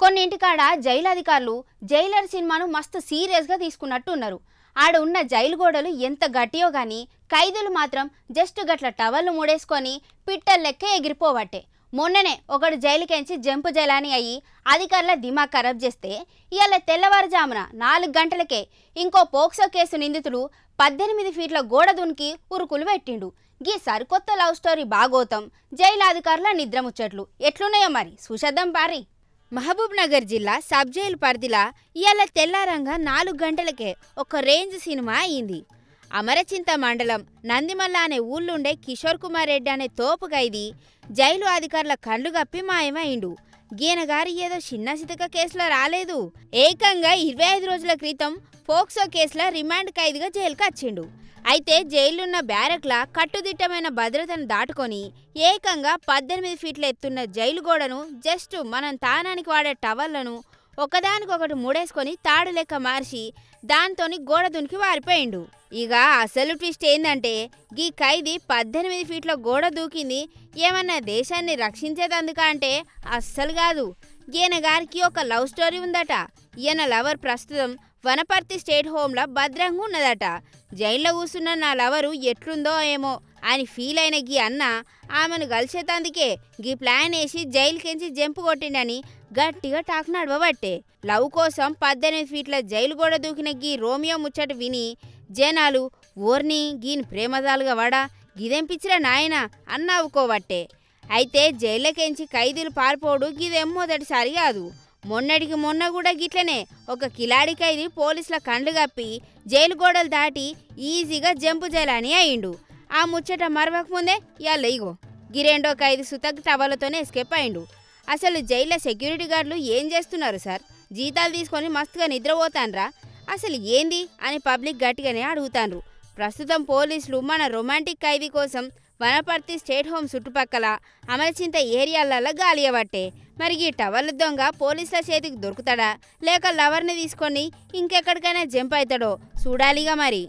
కొన్నింటికాడ jail అధికారులు Jailer సినిమాను మస్తు సీరియస్గా తీసుకున్నట్టు ఉన్నారు. ఆడ ఉన్న జైలు గోడలు ఎంత గట్టియో గాని ఖైదీలు మాత్రం జస్ట్ గట్ల టవల్లు ముడేసుకొని పిట్టల లెక్క ఎగిరిపోవట్టే. మొన్ననే ఒకడు జైలుకెంచి జంపు జైలాని అయ్యి అధికారుల దిమాగ్ ఖరాబ్ చేస్తే ఇవాళ తెల్లవారుజామున 4 గంటలకే ఇంకో పోక్సో కేసు నిందితుడు 18 ఫీట్ల గోడ దునికి ఉరుకులు పెట్టిండు. గీ సరికొత్త లవ్ స్టోరీ బాగోతం జైలు అధికారుల నిద్రముచ్చట్లు ఎట్లున్నాయో మరి సుషద్దం పారి. మహబూబ్ నగర్ జిల్లా సబ్ జైలు పరిధిలా ఇవాళ తెల్లారంగా 4 గంటలకే ఒక రేంజ్ సినిమా అయింది. అమరచింత మండలం నందిమల్ల అనే ఊళ్ళుండే కిషోర్ కుమార్ రెడ్డి అనే తోపు ఖైదీ జైలు అధికారుల కళ్ళు గప్పి మాయమైండు. గీనగారి ఏదో చిన్న సితక కేసులో రాలేదు, ఏకంగా 25 రోజుల క్రితం పోక్సో కేసులో రిమాండ్ ఖైదీగా జైలుకు వచ్చిండు. అయితే జైలున్న బ్యారక్ల కట్టుదిట్టమైన భద్రతను దాటుకొని ఏకంగా 18 ఫీట్ల ఎత్తున్న జైలు గోడను జస్ట్ మనం తానానికి వాడే టవళ్లను ఒకదానికొకటి ముడేసుకొని తాడు లెక్క మార్చి దాంతోని గోడ దునికి వారిపోయిండు. ఇక అసలు ట్విస్ట్ ఏందంటే గీ ఖైదీ 18 ఫీట్ల గోడ దూకింది ఏమన్నా దేశాన్ని రక్షించేదందుక అంటే అస్సలు కాదు. ఈయన గారికి ఒక లవ్ స్టోరీ ఉందట. ఈయన లవర్ ప్రస్తుతం వనపర్తి స్టేట్ హోంలో భద్రంగా ఉన్నదట. జైల్లో కూర్చున్న నా లవరు ఎట్లుందో ఏమో అని ఫీల్ అయిన గీ అన్న ఆమెను కలిసేతందుకే గీ ప్లాన్ వేసి జైలుకెంచి జంపు కొట్టిండని గట్టిగా టాక్ నడవబట్టే. లవ్ కోసం 18 ఫీట్ల జైలు గోడ దూకిన గీ రోమియో ముచ్చట విని జనాలు ఓర్ని గీని ప్రేమదాలుగా వాడా గిదెంపించిన నాయన అన్నవుకోబట్టే. అయితే జైళ్ళకెంచి ఖైదీలు పారిపోడు గిదేం మొదటిసారి కాదు. మొన్నటికి మొన్న కూడా గిట్లనే ఒక కిలాడి ఖైదీ పోలీసుల కండ్లు కప్పి జైలు గోడలు దాటి ఈజీగా జంపు జైలాని అయిండు. ఆ ముచ్చట మరవకముందే ఇవాళ ఇగో గిరెండో ఖైదీ సుతక్ టవలతోనే ఎస్కేప్ అయిండు. అసలు జైల్లో సెక్యూరిటీ గార్డులు ఏం చేస్తున్నారు సార్? జీతాలు తీసుకొని మస్తుగా నిద్రపోతాన్రా? అసలు ఏంది అని పబ్లిక్ గట్టిగానే అడుగుతాన్రు. ప్రస్తుతం పోలీసులు మన రొమాంటిక్ ఖైదీ కోసం వనపర్తి స్టేట్ హోమ్ చుట్టుపక్కల అమరచింత ఏరియాలలో గాలియబట్టే. మరి ఈ టవర్ల దొంగ పోలీసుల చేతికి దొరుకుతాడా లేక లవర్ని తీసుకొని ఇంకెక్కడికైనా జంప్ అవుతాడో చూడాలిగా మరి.